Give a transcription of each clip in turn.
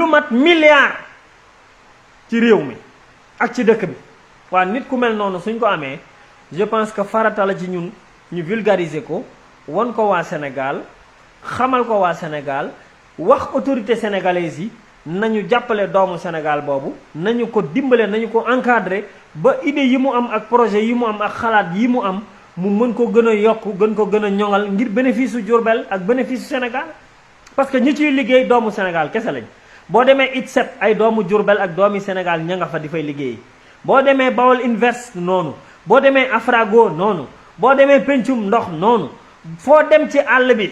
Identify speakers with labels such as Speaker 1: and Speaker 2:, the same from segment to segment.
Speaker 1: mat milliard ci réew mi ak ci dëkk bi. waa nit ku mel noonu suñ ko amee je pense que farata la ci ñun ñu vulgariser ko won ko waa Sénégal xamal ko waa Sénégal wax autorité sénégalaise yi nañu jàppale doomu Sénégal boobu nañu ko dimbale nañu ko encadrer ba idée yi mu am ak projet yi mu am ak xalaat yi mu am mu mën ko gën a yokk gën ko gën a ñoŋal ngir bénéfice su Diourbel ak bénéfice su Sénégal parce que ñi ciy liggéey doomu Sénégal kese lañ boo demee ITSEP ay doomu Diourbel ak doomi Sénégal ña nga fa di fay liggéey boo demee Bawol Invest noonu boo demee Afrago noonu boo demee Pencum Ndox noonu foo dem ci àll bi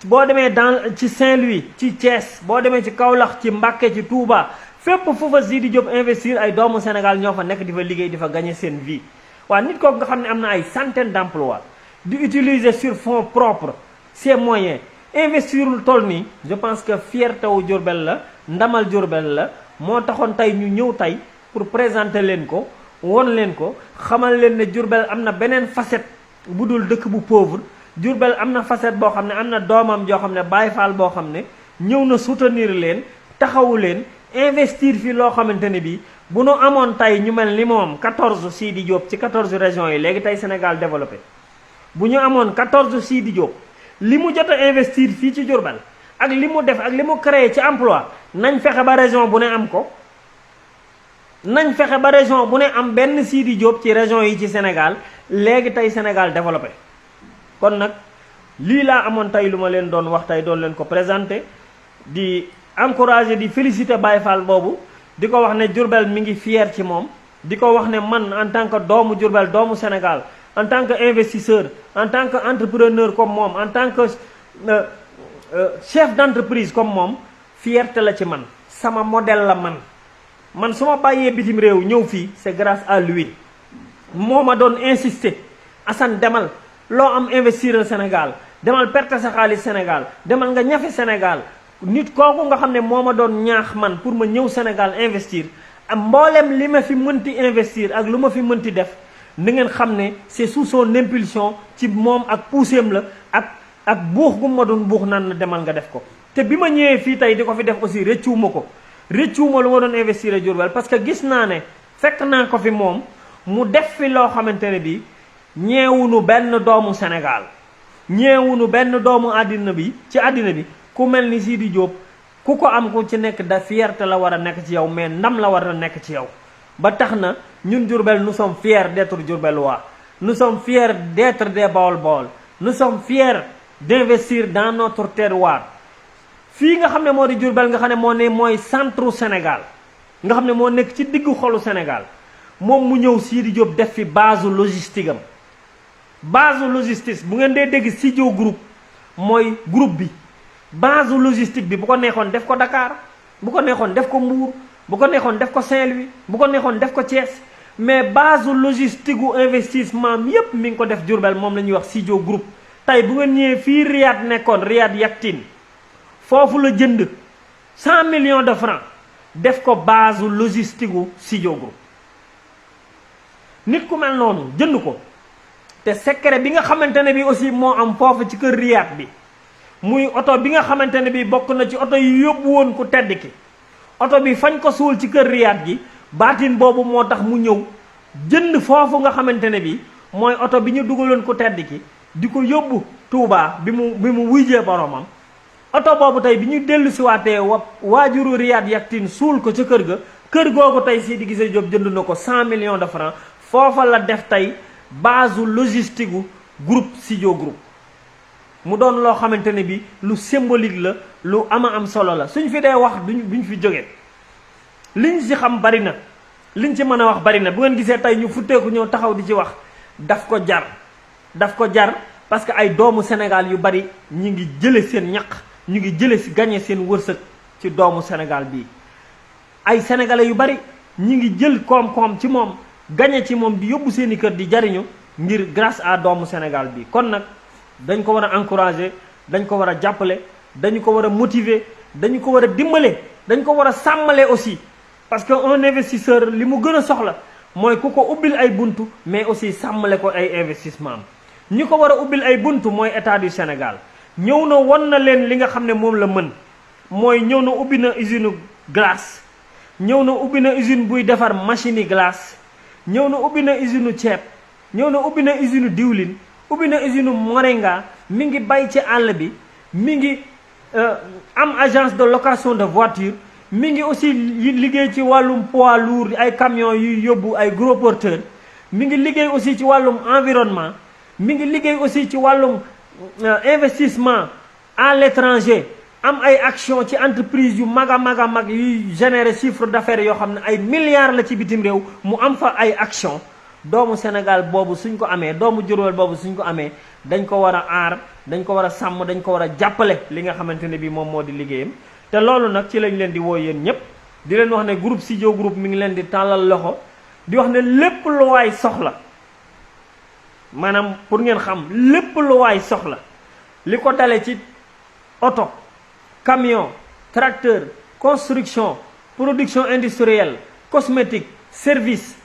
Speaker 1: boo demee ci Saint-Louis ci Thiès boo demee ci Kaolack ci Mbacké ci Touba fépp fu fa Sidi Diop investir ay doomu Sénégal ñoo fa nekk di fa liggéey di fa gagner seen vie. waa nit kooku nga xam ne am na ay centaines d'emplois di utiliser sur fonds propres ses moyens investir lu toll nii je pense que fierté wu Diourbel la ndamal Diourbel la moo taxoon tey ñu ñëw tey pour présenter leen ko won leen ko xamal leen ne Diourbel am na beneen facette bu dul dëkk bu pauvre Diourbel am na facette boo xam ne am na doomam joo xam ne Baye Fall boo xam ne ñëw na soutenir leen taxawu leen investir fi loo xamante ne bii bu nu amoon tey ñu mel ni moom 14 Sidi Diop ci 14 régions yi léegi tey Sénégal développé bu ñu amoon 14 Sidi Diop li mu jot a investir fii ci Diourbel ak li mu def ak li mu créé ci emploi nañ fexe ba région bu ne am ko nañ fexe ba région bu ne am benn Sidi Diop ci région yi ci Sénégal léegi tey Sénégal développé kon nag lii laa amoon tey lu ma leen doon wax tey doon leen ko présenté di encourager di féliciter Baye Fall boobu di ko wax ne Diourbel mi ngi fier ci moom di ko wax ne man en tant que doomu Diourbel doomu Sénégal en tant que investisseur en tant que entrepreneur comme moom en tant que chef d'entreprise comme moom fierté la ci man sama modèle la man su ma bàyyee bitim réew ñëw fii c'est grâce à lui moo ma doon insister Assane demal loo am investir Sénégal demal perte sa xaalis Sénégal demal nga ñafe Sénégal nit kooku nga xam ne moo ma doon ñaax man pour ma ñëw Sénégal investir ak mboolem li ma fi mënti investir ak lu ma fi mënti def na ngeen xam ne c'est sous son impulsion ci moom ak pousseem la ak buux gu ma doon buux naan na demal nga def ko te bi ma ñëwee fii tey di ko fi def aussi rëccuwuma ko rëccuwuma lu ma doon investir Diourbel parce que gis naa ne fekk naa ko fi moom mu def fi loo xamante ne bi ñeewunu benn doomu Sénégal ñeewunu benn doomu àddina bi ci àddina bi ku mel ni Sidi Diop ku ko am ku ci nekk da fierté la war a nekk ci yow mais ndam la war a nekk ci yow ba tax na ñun Diourbel nous sommes fiers d'être Diourbellois nous sommes fiers d'être des Baol-Baol nous sommes fiers d'investir dans notre terroir fii nga xam ne moo di Diourbel nga xam ne moo ne mooy centre Sénégal nga xam ne moo nekk ci diggu xolu Sénégal moom mu ñëw Sidi Diop def fi base logistique am base logistique bu ngeen dee dégg Sidio groupe mooy groupe bi base logistique bi bu ko neexoon def ko Dakar bu ko neexoon def ko Mbour bu ko neexoon def ko Saint-Louis bu ko neexoon def ko Thiès mais base logistique gu investissement yépp mi ngi ko def Diourbel moom la ñuy wax Sidio groupe tey bu ngeen ñëwee fii Riyad nekkoon Riyad Yaktin foofu la jënd 100 millions de francs def ko base logistique gu Sidio groupe nit ku mel noonu jënd ko te secret bi nga xamante ne bi aussi moo am foofu ci kër Riyad bi muy oto bi nga xamante ne bi bokk na ci oto yi yóbbu woon ku tedd ki oto bi fañ ko suul ci kër Riyad gi baatin boobu moo tax mu ñëw jënd foofu nga xamante ne bi mooy oto bi ñu dugaloon ku tedd ki di ko yóbbu Touba bi mu wujjee boromam oto boobu tey bi ñu dellu siwaatee waajuru Riyad Yaktin suul ko ca kër googu tey Sidi Guissé Diop jënd na ko 100 millions de francs foofa la def tey base logistique gu groupe Sidio groupe mu doon loo xamante ne bi lu symbolique la lu am solo la suñ fi dee wax duñ fi jógee liñ ci xam bari na liñ ci mën a wax bari na bu ngeen gisee tey ñu futteeku ñëw taxaw di ci wax daf ko jar parce que ay doomu Sénégal yu bari ñi ngi jële seen ñaq ñu ngi jële si gagné seen wërsëg ci doomu Sénégal bii ay sénégalais yu bari ñi ngi jël koom-koom ci moom gagné ci moom di yóbbu seeni kër di jariñu ngir grâce à doomu Sénégal bi kon nag dañ ko war a encourager dañ ko war a jàppale dañu ko war a motiver dañu ko war a dimbale dañ ko war a sàmmale aussi parce que un investisseur li mu gën a soxla mooy ku ko ubbil ay buntu mais aussi sàmmale ko ay investissement am ñi ko war a ubbil ay buntu mooy état du Sénégal ñëw na won na leen li nga xam ne moom la mën mooy ñëw na ubbi na usine glace, ñëw na ubbi na usine buy defar machine yi glace, ñëw na ubbi na usine ceeb, ñëw na ubbi na usine diwlin, ubbi na usine moringa, mi ngi bay ci àll bi, mi ngi am agence de location de voiture, mi ngi aussi liggéey ci wàllum poids lourd ay camions yuy yóbbu ay gros porteurs, mi ngi liggéey aussi ci wàllum environnement, mi ngi liggéey aussi ci wàllum investissement à l'étranger, am ay action ci entreprise yu mag a mag yuy générer chiffre d'affaires yoo xam ne ay milliards la ci bitim réew, mu am fa ay action. doomu Sénégal boobu suñ ko amee, doomu Diourbel boobu suñ ko amee, dañ ko war a aar, dañ ko war a sàmm, dañ ko war a jàppale li nga xamante ne bii moom moo di liggéeyam. te loolu nag ci lañ leen di woo yéen ñëpp di leen wax ne groupe Sidio Group mi ngi leen di tàllal loxo di wax ne lépp lu waay soxla, maanaam pour ngeen xam lépp lu waay soxla, li ko dale ci oto, camion, tracteur, construction, production industrielle, cosmétique, service,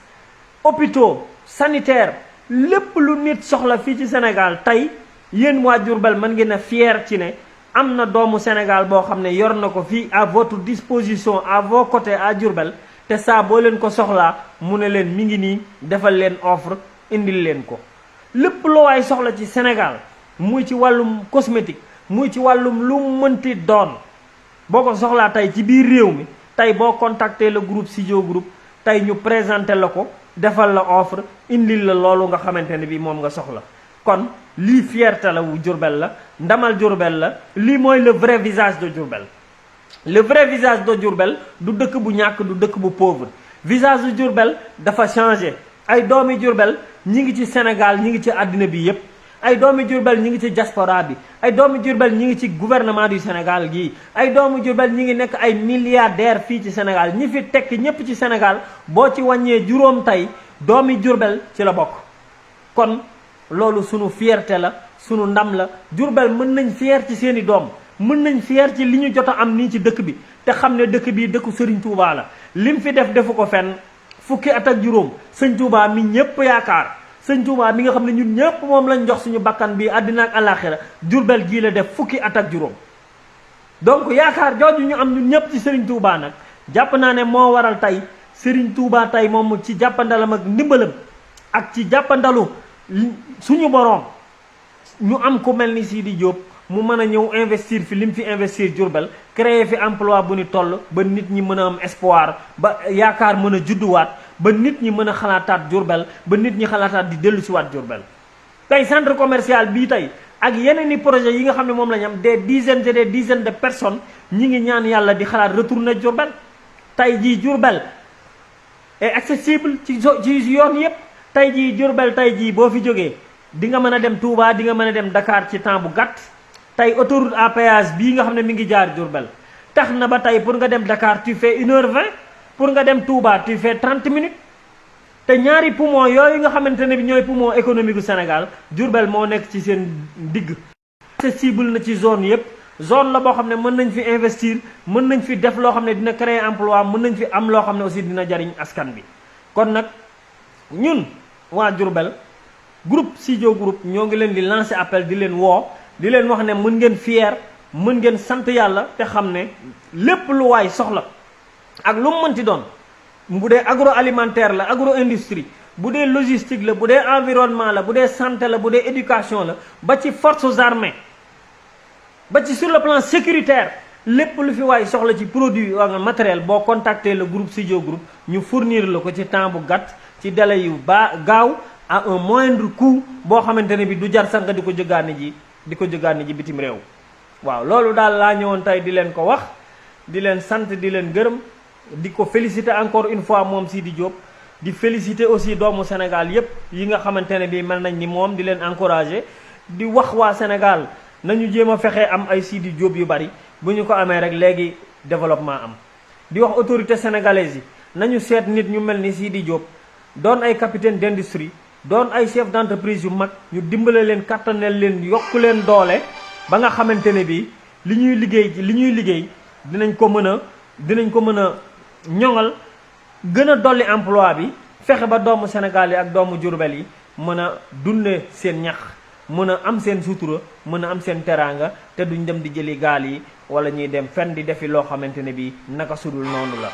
Speaker 1: hôpitaux, sanitaire, lépp lu nit soxla fii ci Sénégal tey yéen waa Diourbel mën ngeen a fier ci ne am na doomu Sénégal boo xam ne yor na ko fii à votre disposition, à vos côtés à Diourbel, te saa boo leen ko soxlaa mu ne leen mi ngi nii defal leen offre indil leen ko. lépp loo waay soxla ci Sénégal muy ci wàllum cosmétique, muy ci wàllum lu mënti doon, boo ko soxlaa tey ci biir réew mi, tey boo contacter le groupe Sidio Group tey ñu présenté la ko, defal la offre, indil la loolu nga xamante ne bi moom nga soxla. kon lii fierté la wu Diourbel la, ndamal Diourbel la, lii mooy le vrai visage de Diourbel. le vrai visage de Diourbel du dëkk bu ñàkk, du dëkk bu pauvre. visage de Diourbel dafa changé. ay doomi Diourbel ñi ngi ci Sénégal, ñi ngi ci àddina bi yépp. ay doomi Diourbel ñi ngi ci diaspora bi, ay doomi Diourbel ñi ngi ci gouvernement du Sénégal gii, ay doomi Diourbel ñi ngi nekk ay milliardaires fii ci Sénégal. ñi fi tekk ñépp ci Sénégal boo ci wàññee juróom tey doomi Diourbel ci la bokk. kon loolu sunu fierté la, sunu ndam la. Diourbel mën nañ fier ci seeni doom, mën nañ fier ci li ñu jot a am nii ci dëkk bi, te xam ne dëkk bii dëkku Serigne Touba la. lim fi defu ko fenn. fukki at ak juróom sëñ Touba mi ñépp yaakaar, sëñ Touba mi nga xam ne ñun ñépp moom lañ jox suñu bakkan bi àddina ak àllaaxira, Diourbel gii la def fukki at ak juróom. donc yaakaar jooju ñu am ñun ñépp ci Serigne Touba nag jàpp naa ne moo waral tey Serigne Touba tey moom ci jàppandalam ak ndimbalam ak ci jàppandalu suñu boroom ñu am ku mel ni Sidi Diop mu mën a ñëw investir fi lim fi investir Diourbel, créer fi emploi bu ni toll ba nit ñi mën a am espoir, ba yaakaar mën a judduwaat, ba nit ñi mën a xalaataat Diourbel, ba nit ñi xalaataat di dellu si waat Diourbel. tey centre commercial bii tey ak yeneen i projet yi nga xam ne moom la ñu am, des dizaines et des dizaines de personnes ñi ngi ñaan yàlla di xalaat retourner Diourbel. tey jii Diourbel est accessible ci yoon yépp. tey jii Diourbel tey jii boo fi jógee di nga mën a dem Touba, di nga mën a dem Dakar ci temps bu gàtt. tey autoroute à péage bii nga xam ne mi ngi jaar Diourbel tax na ba tey pour nga dem Dakar tu fais 1h20, pour nga dem Touba tu fais 30 minutes. te ñaari poumon yooyu nga xamante ne bi ñooy poumon économique gu Sénégal, Diourbel moo nekk ci seen digg. accessible na ci zone yépp, zone la boo xam ne mën nañ fi investir, mën nañ fi def loo xam ne dina créer emploi, mën nañ fi am loo xam ne aussi dina jariñ askan bi. kon nag ñun waa Diourbel groupe Sidio Group ñoo ngi leen di lancer appel, di leen woo, di leen wax ne mën ngeen fier, mën ngeen sant yàlla te xam ne lépp lu waay soxla ak lu mu mënti doon, bu dee agroalimentaire la, agro industrie, bu dee logistique la, bu dee environnement la, bu dee santé la, bu dee éducation la, ba ci forces armées, ba ci sur le plan sécuritaire, lépp lu fi waay soxla ci produit wala matériel, boo contacter le groupe Sidio Group ñu fournir la ko ci temps bu gàtt, ci délai yu gaaw, à un moindre coût boo xamante ne bi du jar sax nga di ko jëgaani ji bitim réew. waaw loolu daal laa ñëwoon tey di leen ko wax, di leen sant, di leen gërëm, di ko féliciter encore une fois moom Sidi Diop, di féliciter aussi doomu Sénégal yépp yi nga xamante ne bi mel nañ ni moom, di leen encourager, di wax waa Sénégal nañu jéem a fexe am ay Sidi Diop yu bari. bu ñu ko amee rek léegi développement am. di wax autorité sénégalaise yi nañu seet nit ñu mel ni Sidi Diop, doon ay capitaine d'industrie, doon ay chef d'entreprise yu mag, ñu dimbale leen, kattanel leen, yokk leen doole ba nga xamante ne bi li ñuy liggéey dinañ ko mën a ñoŋal, gën a dolli emploi bi, fexe ba doomu Sénégal yi ak doomu Diourbel yi mën a dunde seen ñax, mën a am seen sutura mën a am seen teraanga te duñ dem di jëli gaal yi wala ñuy dem fenn di defi loo xamante ne bii naka sudul noonu la.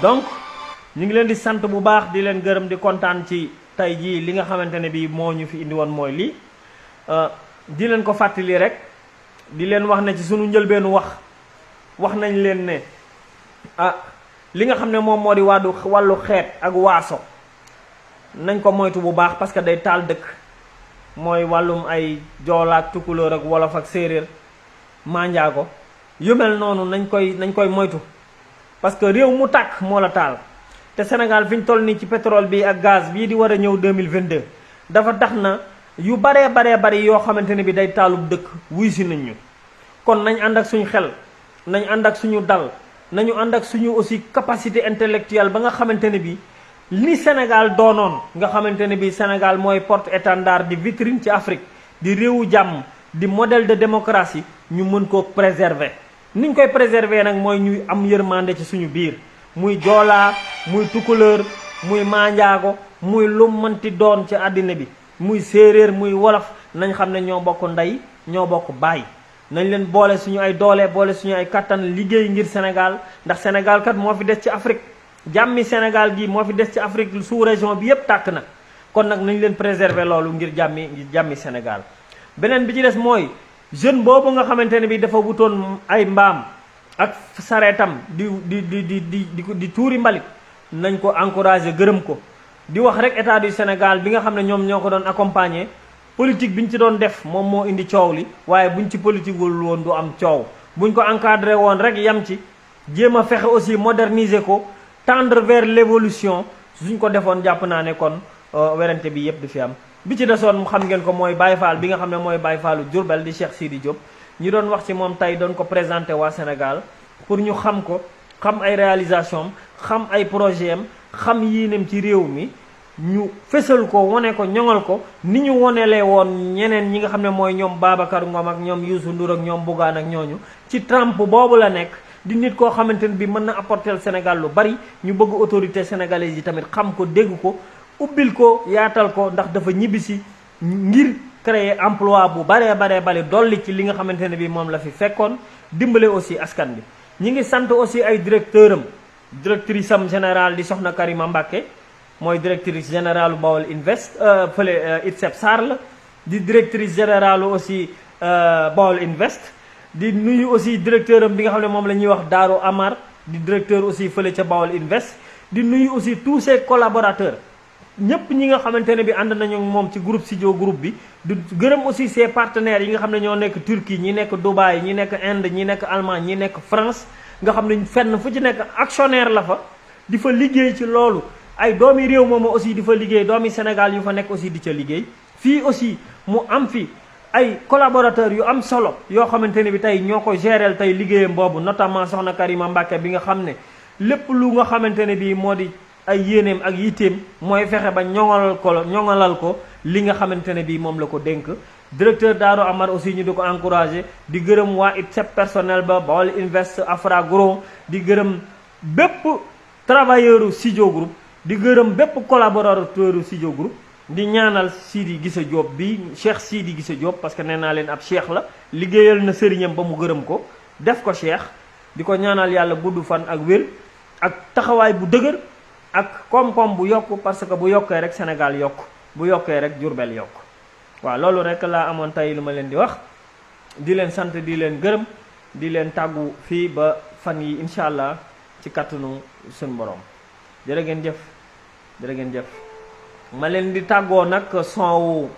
Speaker 1: donc ñu ngi leen di sant bu baax di leen gërëm di kontaan ci tey jii li nga xamante ne bii moo ñu fi indi woon mooy lii di leen ko fàttali rek di leen wax ne ci sunu njëlbeenu wax nañ leen ne li nga xam ne moom moo di wàllu xeet ak waaso nañ ko moytu bu baax parce que day taal dëkk mooy wàllum ay joolaak tukulóor ak wolof ak séeréer manjaago yu mel noonu nañ koy moytu parce que réew mu tàkk moo la taal te Sénégal fi ñu toll nii ci pétrole bi ak gaz bii di war a ñëw 2022 dafa tax na yu baree bari yoo xamante ne bi day taalub dëkk wuy si nañ ñu kon nañ ànd ak suñu xel nañ ànd ak suñu dal nañu ànd ak suñu aussi capacité intellectuelle ba nga xamante ne bi li Sénégal doonoon nga xamante ne bi Sénégal mooy porte-étendard di vitrine ci Afrique di réewu jàmm di modèle de démocratie ñu mën koo préserver niñ koy préserver nag mooy ñuy am yërmande ci suñu biir muy joolaa muy tukulóor muy manjaago muy lu mënti doon ci àddina bi muy séeréer muy wolof nañ xam ne ñoo bokk ndey ñoo bokk baay nañ leen boole suñu ay doole boole suñu ay kattan liggéey ngir Sénégal ndax Sénégal kat moo fi des ci Afrique jàmmi Sénégal gi moo fi des ci Afrique sous-région bi yépp tàkk na kon nag nañ leen préserver loolu ngir jàmmi Sénégal beneen bi ci des mooy jeune boobu nga xamante ne bi dafa wutoon ay mbaam ak sareetam di tuuri mbalit nañ ko encourager gërëm ko di wax rek état du Sénégal bi nga xam ne ñoom ñoo ko doon accompagner politique bi ñu ci doon def moom moo indi coow li waaye buñ ci politique wul woon du am coow buñ ko encadré woon rek yam ci jéem a fexe aussi moderniser ko tendre vers l'évolution suñ ko defoon jàpp naa ne kon werante bi yépp du fi am bi ci desoon xam ngeen ko mooy Baye Fall bi nga xam ne mooy Baye Fallu Diourbel di Cheikh Sidi Diop ñi doon wax ci moom tey doon ko présenté waa Sénégal pour ñu xam ko xam ay réalisation xam ay projet am xam yéenam ci réew mi ñu fésal ko wane ko ñoŋal ko ni ñu wonelee woon ñeneen ñi nga xam ne mooy ñoom Babacar Ngom ak ñoom Youssou Ndour ak ñoom Bougane ak ñooñu ci trempe boobu la nekk di nit koo xamante ne bi mën na apporter Sénégal lu bari ñu bëgg autorité sénégalaise yi tamit xam ko dégg ko ubbil ko yaatal ko ndax dafa ñibbisi ngir créer emploi bu baree dolli ci li nga xamante ne bi moom la fi fekkoon dimbale aussi askan bi ñi ngi sant aussi ay directeur am directrice am générale di soxna Karima Mbacké mooy directrice générale Bawol Invest fële ITSEP Sarr la di directrice générale aussi Bawol Invest di nuyu aussi directeur am bi nga xam ne moom la ñuy wax Daaru Amar di directeur aussi fële ca Bawol Invest di nuyu aussi tous ses collaborateurs ñëpp ñi nga xamante ne bi ànd nañu moom ci groupe Sidio groupe bi di gërëm aussi ses partenaires yi nga xam ne ñoo nekk Turquie ñi nekk Dubaï ñi nekk Inde ñi nekk Allemagne ñi nekk France nga xam ne fenn fu ci nekk actionnaire la fa di fa liggéey ci loolu ay doomi réew moom aussi di fa liggéey doomi Sénégal yu fa nekk aussi di ca liggéey fii aussi mu am fi ay collaborateurs yu am solo yoo xamante ne bi tey ñoo ko géreel tey liggéeyam boobu notamment soxna Karima Mbacké bi nga xam ne lépp lu nga xamante ne bi moo di ay yéeneem ak yitteem mooy fexe ba ñoŋalal ko li nga xamante ne bii moom la ko dénk directeur Daaru Amar aussi ñu di ko encouragé di gërëm waa ITSEP personnel ba Bawol Invest Afragro di gërëm bépp travailleur u Sidio Group di gërëm bépp collaborateur u Sidio Group di ñaanal Sidi Gissa Diop bi Cheikh Sidi Gissa Diop parce que nee naa leen ab cheikh la liggéeyal na sëriñam ba mu gërëm ko def ko cheikh di ko ñaanal yàlla gudd fan ak wér ak taxawaay bu dëgër ak koom-koom bu yokk parce que bu yokkee rek Sénégal yokk bu yokkee rek Diourbel yokk waaw loolu rek laa amoon tey lu ma leen di wax di leen sant di leen gërëm di leen tàggu fii ba fan yi incha allah ci kattanu suñu borom jërë ngeen jëf jërë ngeen jëf ma leen di tàggoo nag son wu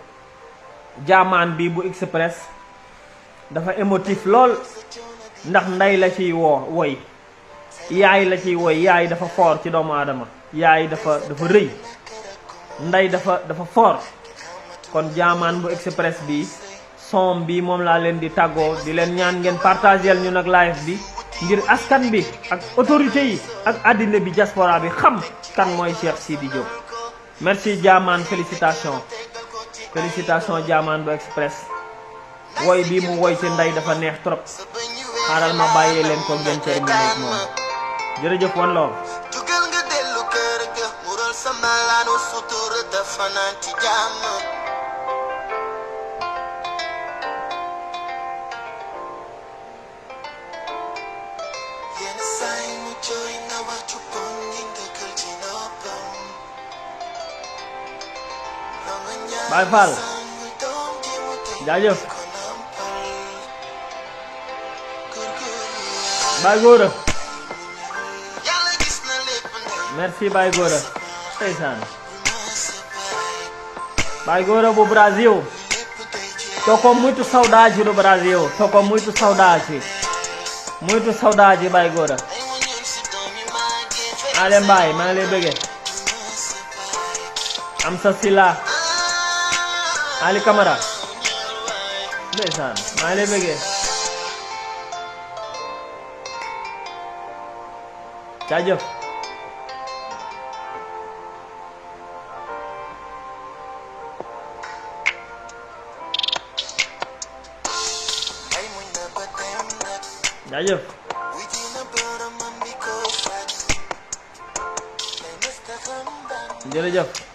Speaker 1: jaamaan bi bu Express dafa émotif lool ndax ndey la ciy woy yaay la ciy woy yaay dafa foor ci doomu aadama yaay dafa rëy ndey dafa foor kon jaamaan bu Express bi son bi moom laa leen di tàggoo di leen ñaan ngeen partageel ñu nag live bi ngir askan bi ak autorité yi ak àddina bi diaspora bi xam kan mooy Cheikh Sidi Diop merci jaamaan félicitation jaamaan bu Express woy bi mu woy ci ndey dafa neex trop xaaral ma bàyyee leen ko ngeen terminé ak moom jërëjëf one love
Speaker 2: jugal nga dellu kër ga mural sama laanu sutura dafa naan ci jàmm
Speaker 1: Baye Fall jaajëf Baye Gora merci Baye Gora ndeysaan Baye Gora bu Brasil. Tô com muito saudade do Brasil. Tô com muito saudade. Muito saudade, Baye Gora. Ale Mbaye maa ngi lay bëggee. Amsa Sila. Ali Camara. Ndeysaan maa ngi lay bëggee. jaajëf. jaajëf. jërëjëf.